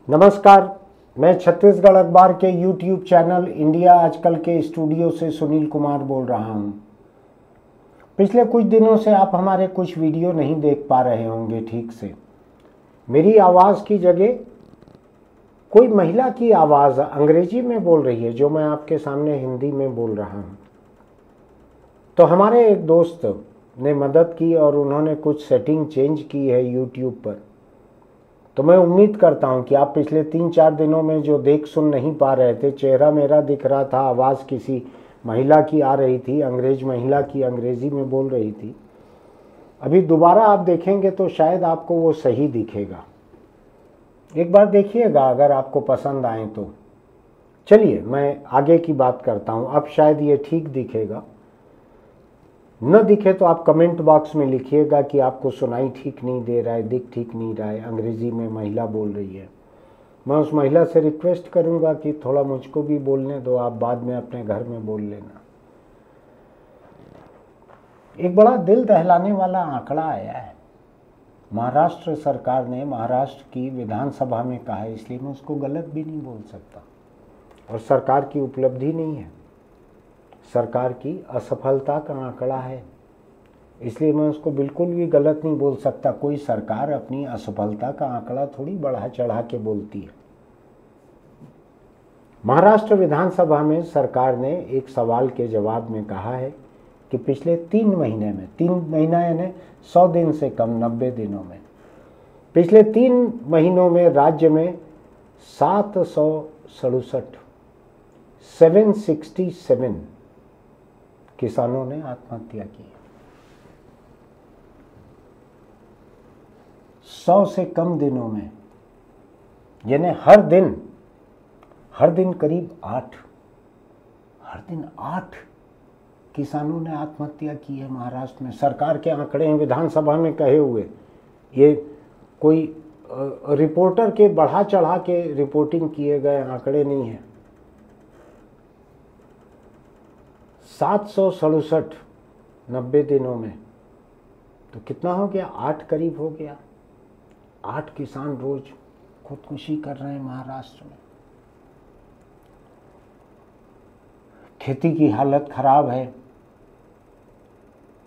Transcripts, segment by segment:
नमस्कार, मैं छत्तीसगढ़ अखबार के YouTube चैनल इंडिया आजकल के स्टूडियो से सुनील कुमार बोल रहा हूं। पिछले कुछ दिनों से आप हमारे कुछ वीडियो नहीं देख पा रहे होंगे ठीक से। मेरी आवाज़ की जगह कोई महिला की आवाज़ अंग्रेजी में बोल रही है, जो मैं आपके सामने हिंदी में बोल रहा हूं। तो हमारे एक दोस्त ने मदद की और उन्होंने कुछ सेटिंग चेंज की है YouTube पर। तो मैं उम्मीद करता हूं कि आप पिछले 3-4 दिनों में जो देख सुन नहीं पा रहे थे, चेहरा मेरा दिख रहा था, आवाज़ किसी महिला की आ रही थी, अंग्रेज महिला की अंग्रेज़ी में बोल रही थी, अभी दोबारा आप देखेंगे तो शायद आपको वो सही दिखेगा। एक बार देखिएगा, अगर आपको पसंद आए तो। चलिए मैं आगे की बात करता हूँ। अब शायद ये ठीक दिखेगा, न दिखे तो आप कमेंट बॉक्स में लिखिएगा कि आपको सुनाई ठीक नहीं दे रहा है, दिख ठीक नहीं रहा है, अंग्रेज़ी में महिला बोल रही है। मैं उस महिला से रिक्वेस्ट करूंगा कि थोड़ा मुझको भी बोलने दो, आप बाद में अपने घर में बोल लेना। एक बड़ा दिल दहलाने वाला आंकड़ा आया है। महाराष्ट्र सरकार ने महाराष्ट्र की विधानसभा में कहा है, इसलिए मैं उसको गलत भी नहीं बोल सकता। और सरकार की उपलब्धि नहीं है, सरकार की असफलता का आंकड़ा है, इसलिए मैं उसको बिल्कुल भी गलत नहीं बोल सकता। कोई सरकार अपनी असफलता का आंकड़ा थोड़ी बढ़ा चढ़ा के बोलती है। महाराष्ट्र विधानसभा में सरकार ने एक सवाल के जवाब में कहा है कि पिछले 3 महीने में, 3 महीना यानी 100 दिन से कम, 90 दिनों में, पिछले 3 महीनों में राज्य में 767 किसानों ने आत्महत्या की। 100 से कम दिनों में, यानी हर दिन करीब 8 किसानों ने आत्महत्या की है महाराष्ट्र में। सरकार के आंकड़े हैं, विधानसभा में कहे हुए, ये कोई रिपोर्टर के बढ़ा चढ़ा के रिपोर्टिंग किए गए आंकड़े नहीं हैं। 767 90 दिनों में, तो कितना हो गया? 8 करीब हो गया। 8 किसान रोज खुदकुशी कर रहे हैं महाराष्ट्र में। खेती की हालत खराब है,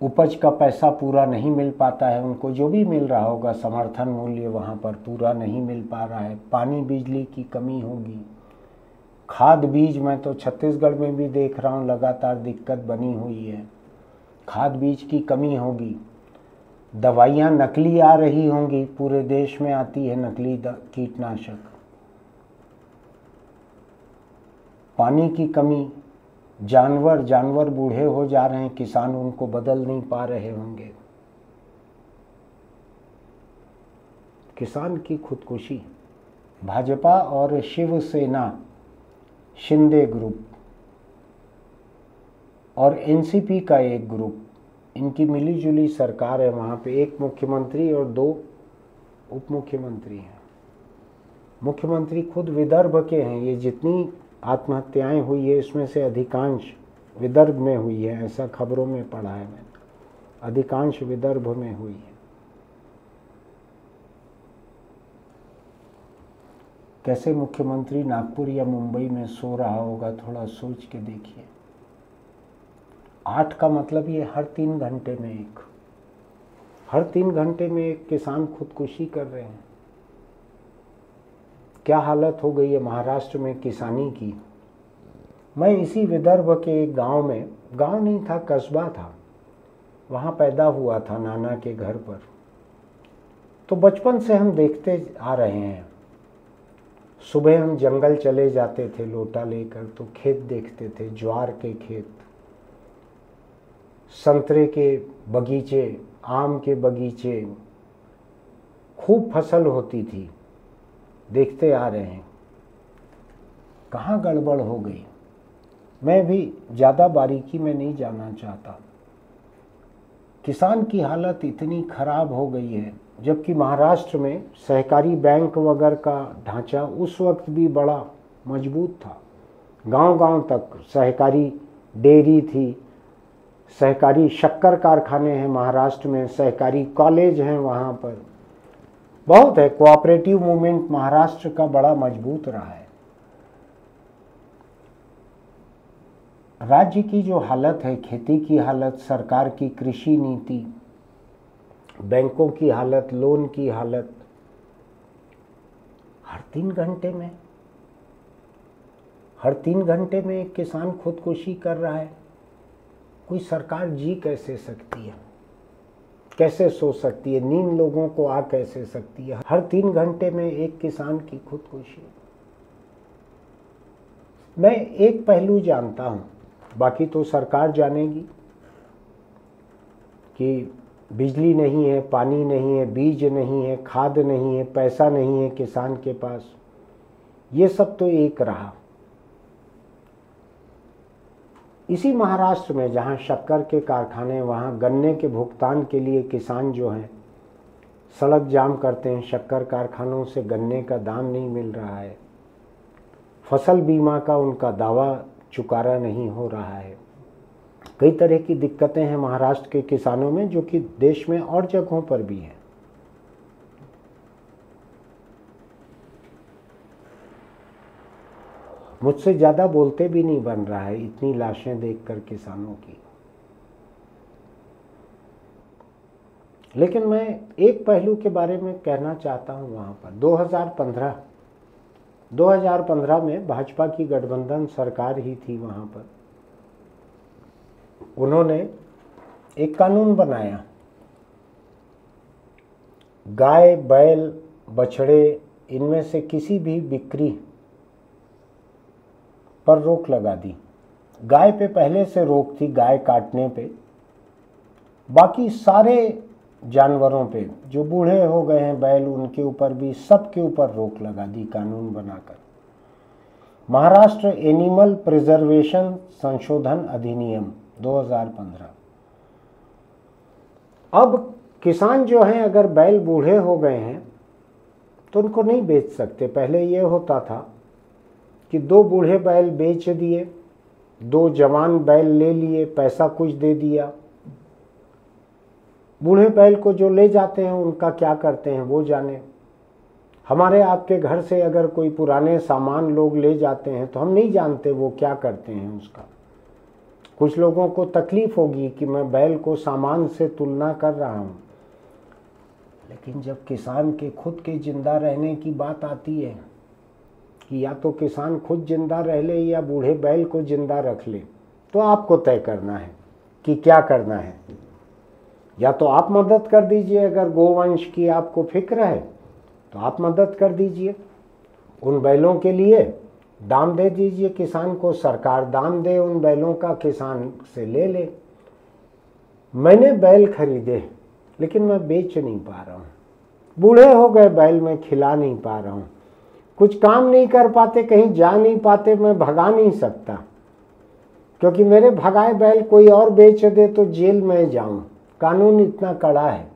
उपज का पैसा पूरा नहीं मिल पाता है उनको, जो भी मिल रहा होगा समर्थन मूल्य वहाँ पर पूरा नहीं मिल पा रहा है। पानी बिजली की कमी होगी, खाद बीज, मैं तो छत्तीसगढ़ में भी देख रहा हूँ लगातार दिक्कत बनी हुई है, खाद बीज की कमी होगी। दवाइयाँ नकली आ रही होंगी, पूरे देश में आती है नकली कीटनाशक। पानी की कमी, जानवर बूढ़े हो जा रहे हैं, किसान उनको बदल नहीं पा रहे होंगे। किसान की खुदकुशी। भाजपा और शिवसेना, शिंदे ग्रुप और एनसीपी का एक ग्रुप, इनकी मिलीजुली सरकार है। वहाँ पे एक मुख्यमंत्री और 2 उप मुख्यमंत्री हैं। मुख्यमंत्री खुद विदर्भ के हैं। ये जितनी आत्महत्याएं हुई है, इसमें से अधिकांश विदर्भ में हुई है, ऐसा खबरों में पढ़ा है मैंने। अधिकांश विदर्भ में हुई है। कैसे मुख्यमंत्री नागपुर या मुंबई में सो रहा होगा, थोड़ा सोच के देखिए। 8 का मतलब ये हर 3 घंटे में एक, हर 3 घंटे में एक किसान खुदकुशी कर रहे हैं। क्या हालत हो गई है महाराष्ट्र में किसानी की। मैं इसी विदर्भ के एक गांव में, गांव नहीं था कस्बा था, वहाँ पैदा हुआ था नाना के घर पर। तो बचपन से हम देखते आ रहे हैं। सुबह हम जंगल चले जाते थे लोटा लेकर, तो खेत देखते थे, ज्वार के खेत, संतरे के बगीचे, आम के बगीचे, खूब फसल होती थी। देखते आ रहे हैं। कहाँ गड़बड़ हो गई, मैं भी ज़्यादा बारीकी में नहीं जाना चाहता। किसान की हालत इतनी खराब हो गई है, जबकि महाराष्ट्र में सहकारी बैंक वगैरह का ढांचा उस वक्त भी बड़ा मजबूत था। गांव-गांव तक सहकारी डेयरी थी, सहकारी शक्कर कारखाने हैं महाराष्ट्र में, सहकारी कॉलेज हैं वहाँ पर, बहुत है। कोऑपरेटिव मूवमेंट महाराष्ट्र का बड़ा मजबूत रहा है। राज्य की जो हालत है, खेती की हालत, सरकार की कृषि नीति, बैंकों की हालत, लोन की हालत, हर 3 घंटे में एक किसान खुदकुशी कर रहा है। कोई सरकार जी कैसे सकती है, कैसे सो सकती है, नींद लोगों को आ कैसे सकती है? हर 3 घंटे में एक किसान की खुदकुशी। मैं एक पहलू जानता हूं, बाकी तो सरकार जानेगी कि बिजली नहीं है, पानी नहीं है, बीज नहीं है, खाद नहीं है, पैसा नहीं है किसान के पास। ये सब तो एक रहा। इसी महाराष्ट्र में जहाँ शक्कर के कारखाने, वहाँ गन्ने के भुगतान के लिए किसान जो हैं सड़क जाम करते हैं। शक्कर कारखानों से गन्ने का दाम नहीं मिल रहा है। फसल बीमा का उनका दावा चुकारा नहीं हो रहा है। कई तरह की दिक्कतें हैं महाराष्ट्र के किसानों में, जो कि देश में और जगहों पर भी हैं। मुझसे ज़्यादा बोलते भी नहीं बन रहा है इतनी लाशें देखकर किसानों की। लेकिन मैं एक पहलू के बारे में कहना चाहता हूं। वहाँ पर 2015 में भाजपा की गठबंधन सरकार ही थी। वहाँ पर उन्होंने एक कानून बनाया, गाय, बैल, बछड़े इनमें से किसी भी बिक्री पर रोक लगा दी। गाय पे पहले से रोक थी, गाय काटने पे। बाकी सारे जानवरों पे, जो बूढ़े हो गए हैं बैल, उनके ऊपर भी, सबके ऊपर रोक लगा दी कानून बनाकर। महाराष्ट्र एनिमल प्रिजर्वेशन संशोधन अधिनियम 2015। अब किसान जो हैं, अगर बैल बूढ़े हो गए हैं तो उनको नहीं बेच सकते। पहले ये होता था कि 2 बूढ़े बैल बेच दिए, 2 जवान बैल ले लिए, पैसा कुछ दे दिया। बूढ़े बैल को जो ले जाते हैं उनका क्या करते हैं वो जाने। हमारे आपके घर से अगर कोई पुराने सामान लोग ले जाते हैं तो हम नहीं जानते वो क्या करते हैं उसका। कुछ लोगों को तकलीफ होगी कि मैं बैल को सामान से तुलना कर रहा हूँ, लेकिन जब किसान के खुद के जिंदा रहने की बात आती है कि या तो किसान खुद जिंदा रह ले या बूढ़े बैल को जिंदा रख ले, तो आपको तय करना है कि क्या करना है। या तो आप मदद कर दीजिए, अगर गोवंश की आपको फिक्र है तो आप मदद कर दीजिए, उन बैलों के लिए दाम दे दीजिए किसान को, सरकार दाम दे उन बैलों का, किसान से ले ले। मैंने बैल खरीदे लेकिन मैं बेच नहीं पा रहा हूँ। बूढ़े हो गए बैल, मैं खिला नहीं पा रहा हूँ, कुछ काम नहीं कर पाते, कहीं जा नहीं पाते, मैं भगा नहीं सकता, क्योंकि मेरे भगाए बैल कोई और बेच दे तो जेल में जाऊं। कानून इतना कड़ा है।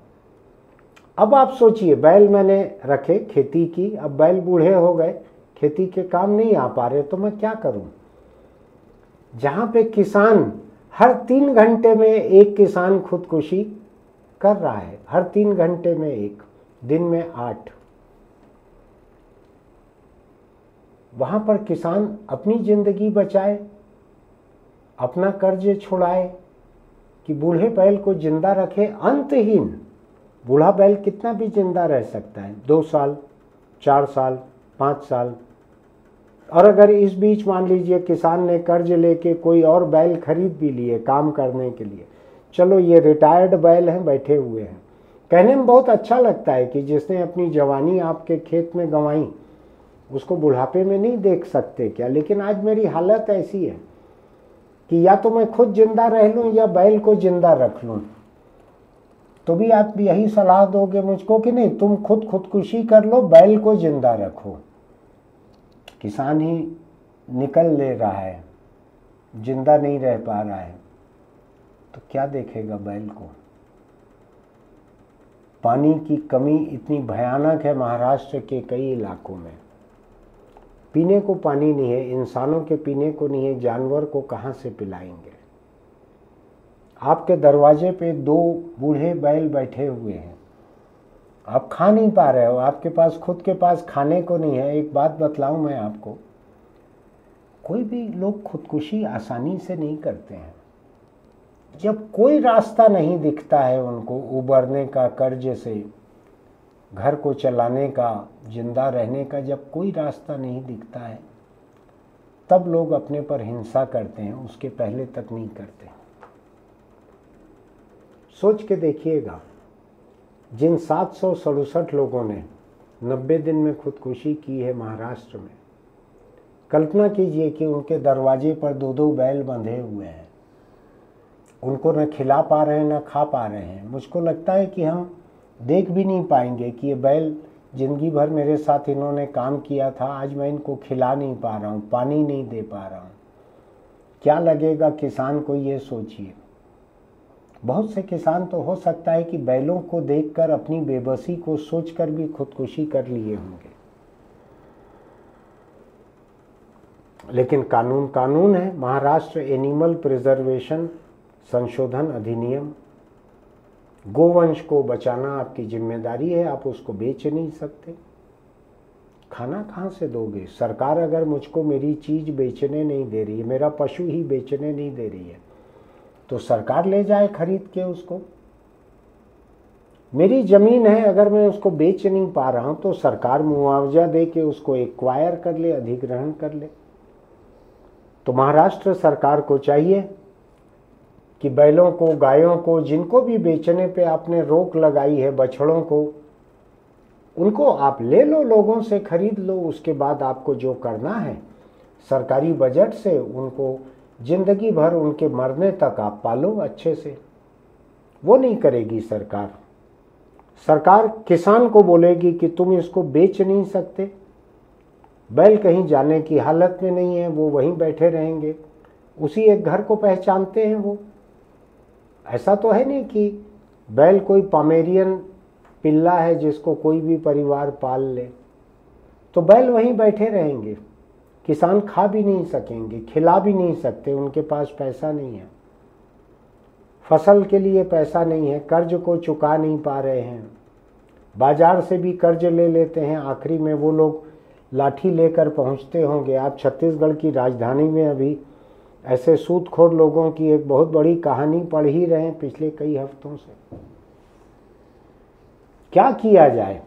अब आप सोचिए, बैल मैंने रखे, खेती की, अब बैल बूढ़े हो गए, खेती के काम नहीं आ पा रहे, तो मैं क्या करूं? जहां पे किसान हर 3 घंटे में एक किसान खुदकुशी कर रहा है, हर 3 घंटे में एक, दिन में 8। वहां पर किसान अपनी जिंदगी बचाए, अपना कर्ज छुड़ाए कि बूढ़े बैल को जिंदा रखे। अंतहीन बूढ़ा बैल कितना भी जिंदा रह सकता है, 2 साल, 4 साल, 5 साल। और अगर इस बीच मान लीजिए किसान ने कर्ज लेके कोई और बैल खरीद भी लिए काम करने के लिए, चलो ये रिटायर्ड बैल हैं, बैठे हुए हैं। कहने में बहुत अच्छा लगता है कि जिसने अपनी जवानी आपके खेत में गंवाई उसको बुढ़ापे में नहीं देख सकते क्या? लेकिन आज मेरी हालत ऐसी है कि या तो मैं खुद जिंदा रह लूं या बैल को जिंदा रख लूं। तो भी आप यही सलाह दोगे मुझको कि नहीं, तुम खुद खुदकुशी कर लो, बैल को जिंदा रखो। किसान ही निकल ले रहा है, जिंदा नहीं रह पा रहा है, तो क्या देखेगा बैल को? पानी की कमी इतनी भयानक है महाराष्ट्र के कई इलाकों में। पीने को पानी नहीं है, इंसानों के पीने को नहीं है, जानवर को कहाँ से पिलाएंगे? आपके दरवाजे पे 2 बूढ़े बैल बैठे हुए हैं, आप खा नहीं पा रहे हो, आपके पास खुद के पास खाने को नहीं है। एक बात बतलाऊं मैं आपको, कोई भी लोग खुदकुशी आसानी से नहीं करते हैं। जब कोई रास्ता नहीं दिखता है उनको उबरने का, कर्ज से घर को चलाने का, जिंदा रहने का, जब कोई रास्ता नहीं दिखता है तब लोग अपने पर हिंसा करते हैं, उसके पहले तक नहीं करते। सोच के देखिएगा, जिन 767 लोगों ने 90 दिन में खुदकुशी की है महाराष्ट्र में, कल्पना कीजिए कि उनके दरवाजे पर 2-2 बैल बंधे हुए हैं, उनको न खिला पा रहे हैं न खा पा रहे हैं। मुझको लगता है कि हम देख भी नहीं पाएंगे कि ये बैल ज़िंदगी भर मेरे साथ इन्होंने काम किया था, आज मैं इनको खिला नहीं पा रहा हूँ, पानी नहीं दे पा रहा हूँ। क्या लगेगा किसान को, ये सोचिए। बहुत से किसान तो हो सकता है कि बैलों को देखकर अपनी बेबसी को सोचकर भी खुदकुशी कर लिए होंगे। लेकिन कानून कानून है। महाराष्ट्र एनिमल प्रिजर्वेशन संशोधन अधिनियम, गोवंश को बचाना आपकी जिम्मेदारी है, आप उसको बेच नहीं सकते। खाना कहाँ से दोगे? सरकार अगर मुझको मेरी चीज़ बेचने नहीं दे रही है, मेरा पशु ही बेचने नहीं दे रही है, तो सरकार ले जाए खरीद के उसको। मेरी ज़मीन है, अगर मैं उसको बेच नहीं पा रहा हूँ तो सरकार मुआवजा दे के उसको एक्वायर कर ले, अधिग्रहण कर ले। तो महाराष्ट्र सरकार को चाहिए कि बैलों को, गायों को, जिनको भी बेचने पे आपने रोक लगाई है, बछड़ों को, उनको आप ले लो, लोगों से खरीद लो। उसके बाद आपको जो करना है सरकारी बजट से उनको जिंदगी भर, उनके मरने तक आप पालो अच्छे से। वो नहीं करेगी सरकार। सरकार किसान को बोलेगी कि तुम इसको बेच नहीं सकते। बैल कहीं जाने की हालत में नहीं है, वो वहीं बैठे रहेंगे, उसी एक घर को पहचानते हैं वो। ऐसा तो है नहीं कि बैल कोई पमेरियन पिल्ला है जिसको कोई भी परिवार पाल ले। तो बैल वहीं बैठे रहेंगे, किसान खा भी नहीं सकेंगे, खिला भी नहीं सकते, उनके पास पैसा नहीं है, फसल के लिए पैसा नहीं है, कर्ज को चुका नहीं पा रहे हैं, बाजार से भी कर्ज ले लेते हैं, आखिरी में वो लोग लाठी लेकर पहुंचते होंगे। आप छत्तीसगढ़ की राजधानी में अभी ऐसे सूदखोर लोगों की एक बहुत बड़ी कहानी पढ़ ही रहे हैं पिछले कई हफ्तों से। क्या किया जाए?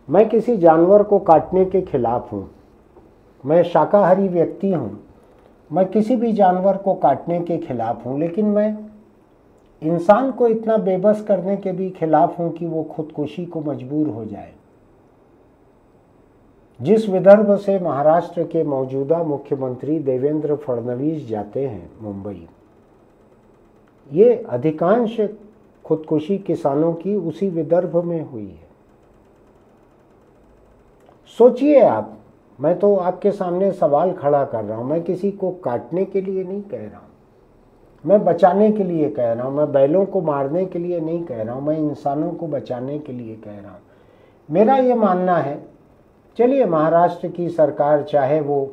मैं किसी जानवर को काटने के खिलाफ हूँ, मैं शाकाहारी व्यक्ति हूँ, मैं किसी भी जानवर को काटने के खिलाफ हूँ, लेकिन मैं इंसान को इतना बेबस करने के भी खिलाफ हूँ कि वो खुदकुशी को मजबूर हो जाए। जिस विदर्भ से महाराष्ट्र के मौजूदा मुख्यमंत्री देवेंद्र फडणवीस जाते हैं, मुंबई, ये अधिकांश खुदकुशी किसानों की उसी विदर्भ में हुई है। सोचिए आप, मैं तो आपके सामने सवाल खड़ा कर रहा हूं, मैं किसी को काटने के लिए नहीं कह रहा हूं, मैं बचाने के लिए कह रहा हूं, मैं बैलों को मारने के लिए नहीं कह रहा हूं, मैं इंसानों को बचाने के लिए कह रहा हूं। मेरा ये मानना है, चलिए महाराष्ट्र की सरकार, चाहे वो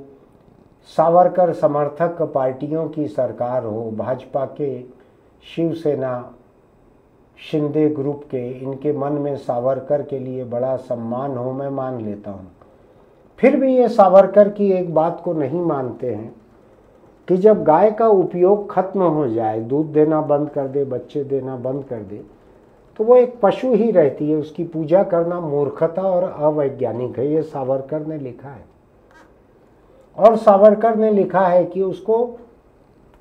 सावरकर समर्थक पार्टियों की सरकार हो, भाजपा के, शिवसेना, शिंदे ग्रुप के, इनके मन में सावरकर के लिए बड़ा सम्मान हो, मैं मान लेता हूँ। फिर भी ये सावरकर की एक बात को नहीं मानते हैं कि जब गाय का उपयोग खत्म हो जाए, दूध देना बंद कर दे, बच्चे देना बंद कर दे, तो वो एक पशु ही रहती है, उसकी पूजा करना मूर्खता और अवैज्ञानिक है। ये सावरकर ने लिखा है। और सावरकर ने लिखा है कि उसको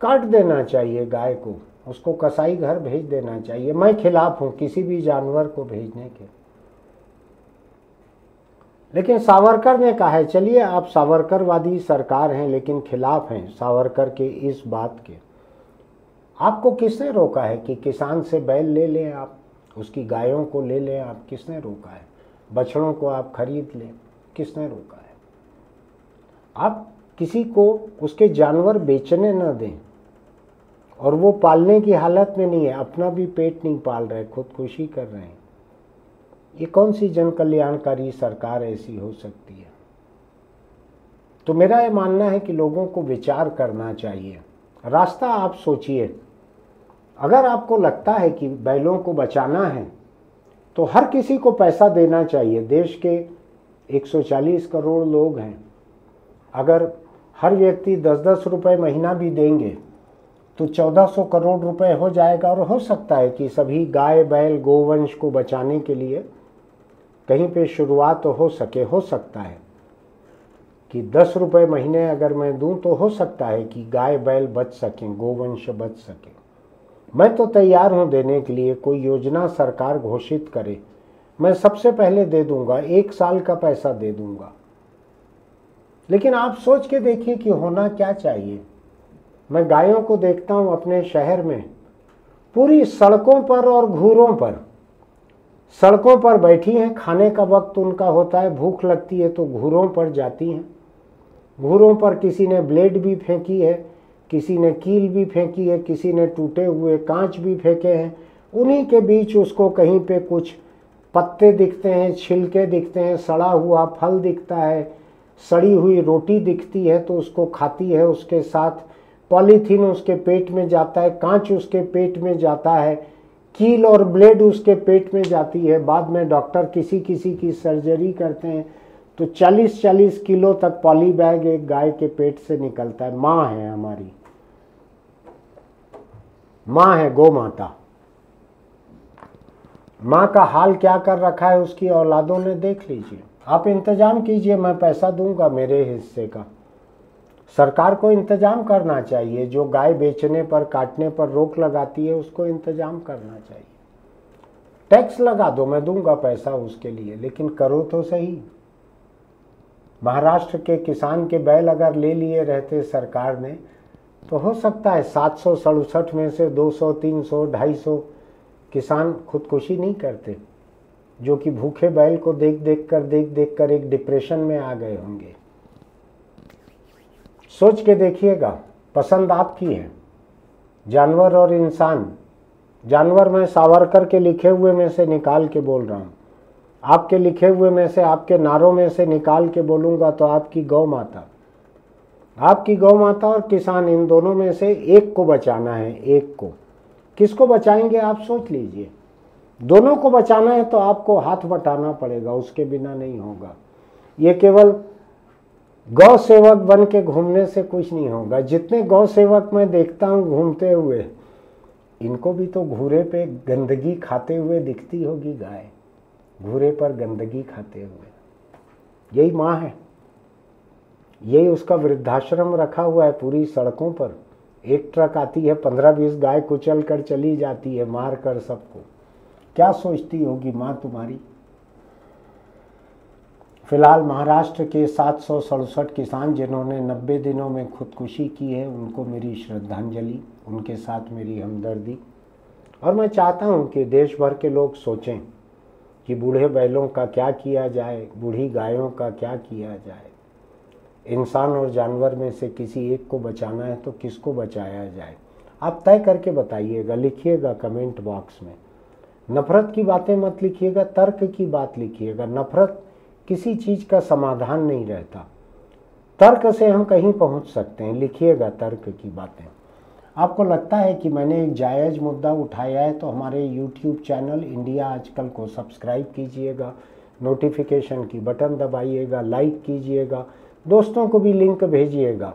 काट देना चाहिए, गाय को, उसको कसाई घर भेज देना चाहिए। मैं खिलाफ हूं किसी भी जानवर को भेजने के, लेकिन सावरकर ने कहा है, चलिए आप सावरकरवादी सरकार हैं लेकिन खिलाफ हैं सावरकर के इस बात के। आपको किसने रोका है कि किसान से बैल ले लें आप, उसकी गायों को ले लें आप? किसने रोका है? बछड़ों को आप खरीद लें, किसने रोका है? आप किसी को उसके जानवर बेचने न दें, और वो पालने की हालत में नहीं है, अपना भी पेट नहीं पाल रहे, खुदकुशी कर रहे हैं। ये कौन सी जन कल्याणकारी सरकार ऐसी हो सकती है? तो मेरा ये मानना है कि लोगों को विचार करना चाहिए। रास्ता आप सोचिए। अगर आपको लगता है कि बैलों को बचाना है तो हर किसी को पैसा देना चाहिए। देश के 140 करोड़ लोग हैं, अगर हर व्यक्ति 10-10 रुपये महीना भी देंगे तो 1400 करोड़ रुपए हो जाएगा। और हो सकता है कि सभी गाय बैल गोवंश को बचाने के लिए कहीं पे शुरुआत हो सके। हो सकता है कि 10 रुपये महीने अगर मैं दूं तो हो सकता है कि गाय बैल बच सकें, गोवंश बच सके। मैं तो तैयार हूं देने के लिए। कोई योजना सरकार घोषित करे, मैं सबसे पहले दे दूंगा, 1 साल का पैसा दे दूंगा। लेकिन आप सोच के देखिए कि होना क्या चाहिए। मैं गायों को देखता हूं अपने शहर में, पूरी सड़कों पर और घूरों पर, सड़कों पर बैठी हैं, खाने का वक्त उनका होता है, भूख लगती है तो घूरों पर जाती हैं। घूरों पर किसी ने ब्लेड भी फेंकी है, किसी ने कील भी फेंकी है, किसी ने टूटे हुए कांच भी फेंके हैं। उन्हीं के बीच उसको कहीं पे कुछ पत्ते दिखते हैं, छिलके दिखते हैं, सड़ा हुआ फल दिखता है, सड़ी हुई रोटी दिखती है तो उसको खाती है। उसके साथ पॉलीथीन उसके पेट में जाता है, कांच उसके पेट में जाता है, कील और ब्लेड उसके पेट में जाती है। बाद में डॉक्टर किसी किसी की सर्जरी करते हैं तो 40-40 किलो तक पॉली बैग एक गाय के पेट से निकलता है। माँ है हमारी, माँ है गौ माता। माँ का हाल क्या कर रखा है उसकी औलादों ने, देख लीजिए। आप इंतजाम कीजिए, मैं पैसा दूंगा मेरे हिस्से का। सरकार को इंतजाम करना चाहिए, जो गाय बेचने पर काटने पर रोक लगाती है उसको इंतजाम करना चाहिए। टैक्स लगा दो, मैं दूंगा पैसा उसके लिए, लेकिन करो तो सही। महाराष्ट्र के किसान के बैल अगर ले लिए रहते सरकार ने तो हो सकता है 767 में से 200, 300, 250 किसान खुदकुशी नहीं करते, जो कि भूखे बैल को देख देख कर एक डिप्रेशन में आ गए होंगे। सोच के देखिएगा, पसंद आपकी है। जानवर और इंसान, जानवर मैं सावरकर के लिखे हुए में से निकाल के बोल रहा हूँ, आपके लिखे हुए में से, आपके नारों में से निकाल के बोलूँगा तो आपकी गौ माता, आपकी गौ माता और किसान, इन दोनों में से एक को बचाना है। एक को किसको बचाएंगे आप सोच लीजिए। दोनों को बचाना है तो आपको हाथ बटाना पड़ेगा, उसके बिना नहीं होगा। ये केवल गौ सेवक बन के घूमने से कुछ नहीं होगा। जितने गौ सेवक मैं देखता हूँ घूमते हुए, इनको भी तो घूरे पे गंदगी खाते हुए दिखती होगी गाय, घूरे पर गंदगी खाते हुए। यही माँ है, यही उसका वृद्धाश्रम रखा हुआ है पूरी सड़कों पर। एक ट्रक आती है, 15-20 गाय कुचल कर चली जाती है, मार कर सबको। क्या सोचती होगी माँ तुम्हारी। फिलहाल महाराष्ट्र के 767 किसान जिन्होंने 90 दिनों में खुदकुशी की है, उनको मेरी श्रद्धांजलि, उनके साथ मेरी हमदर्दी। और मैं चाहता हूँ कि देश भर के लोग सोचें कि बूढ़े बैलों का क्या किया जाए, बूढ़ी गायों का क्या किया जाए। इंसान और जानवर में से किसी एक को बचाना है तो किसको बचाया जाए, आप तय करके बताइएगा, लिखिएगा कमेंट बॉक्स में। नफरत की बातें मत लिखिएगा, तर्क की बात लिखिएगा। नफरत किसी चीज़ का समाधान नहीं रहता, तर्क से हम कहीं पहुंच सकते हैं। लिखिएगा तर्क की बातें। आपको लगता है कि मैंने एक जायज़ मुद्दा उठाया है तो हमारे यूट्यूब चैनल इंडिया आजकल को सब्सक्राइब कीजिएगा, नोटिफिकेशन की बटन दबाइएगा, लाइक कीजिएगा, दोस्तों को भी लिंक भेजिएगा,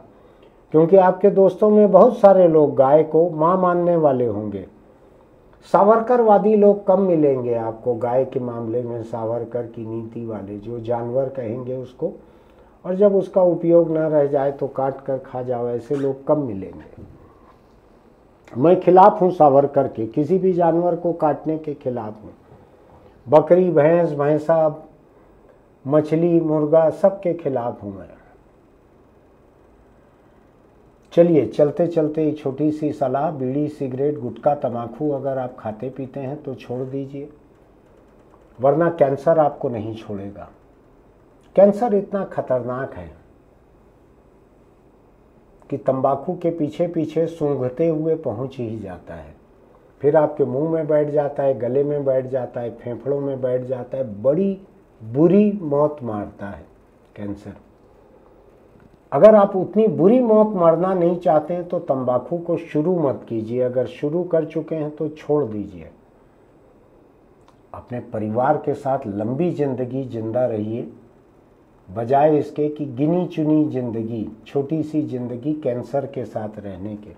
क्योंकि आपके दोस्तों में बहुत सारे लोग गाय को माँ मानने वाले होंगे। सावरकरवादी लोग कम मिलेंगे आपको गाय के मामले में, सावरकर की नीति वाले जो जानवर कहेंगे उसको, और जब उसका उपयोग ना रह जाए तो काट कर खा जाओ, ऐसे लोग कम मिलेंगे। मैं खिलाफ हूँ सावरकर के, किसी भी जानवर को काटने के खिलाफ हूँ। बकरी, भैंस, भैंसा, मछली, मुर्गा, सबके खिलाफ हूँ मैं। चलिए चलते चलते एक छोटी सी सलाह, बीड़ी, सिगरेट, गुटखा, तम्बाकू अगर आप खाते पीते हैं तो छोड़ दीजिए, वरना कैंसर आपको नहीं छोड़ेगा। कैंसर इतना खतरनाक है कि तंबाकू के पीछे पीछे सूंघते हुए पहुंच ही जाता है, फिर आपके मुंह में बैठ जाता है, गले में बैठ जाता है, फेफड़ों में बैठ जाता है, बड़ी बुरी मौत मारता है कैंसर। अगर आप उतनी बुरी मौत मरना नहीं चाहते हैं तो तंबाकू को शुरू मत कीजिए, अगर शुरू कर चुके हैं तो छोड़ दीजिए। अपने परिवार के साथ लंबी ज़िंदगी जिंदा रहिए, बजाय इसके कि गिनी चुनी ज़िंदगी, छोटी सी ज़िंदगी कैंसर के साथ रहने के।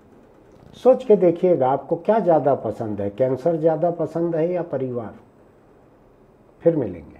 सोच के देखिएगा आपको क्या ज़्यादा पसंद है, कैंसर ज़्यादा पसंद है या परिवार। फिर मिलेंगे।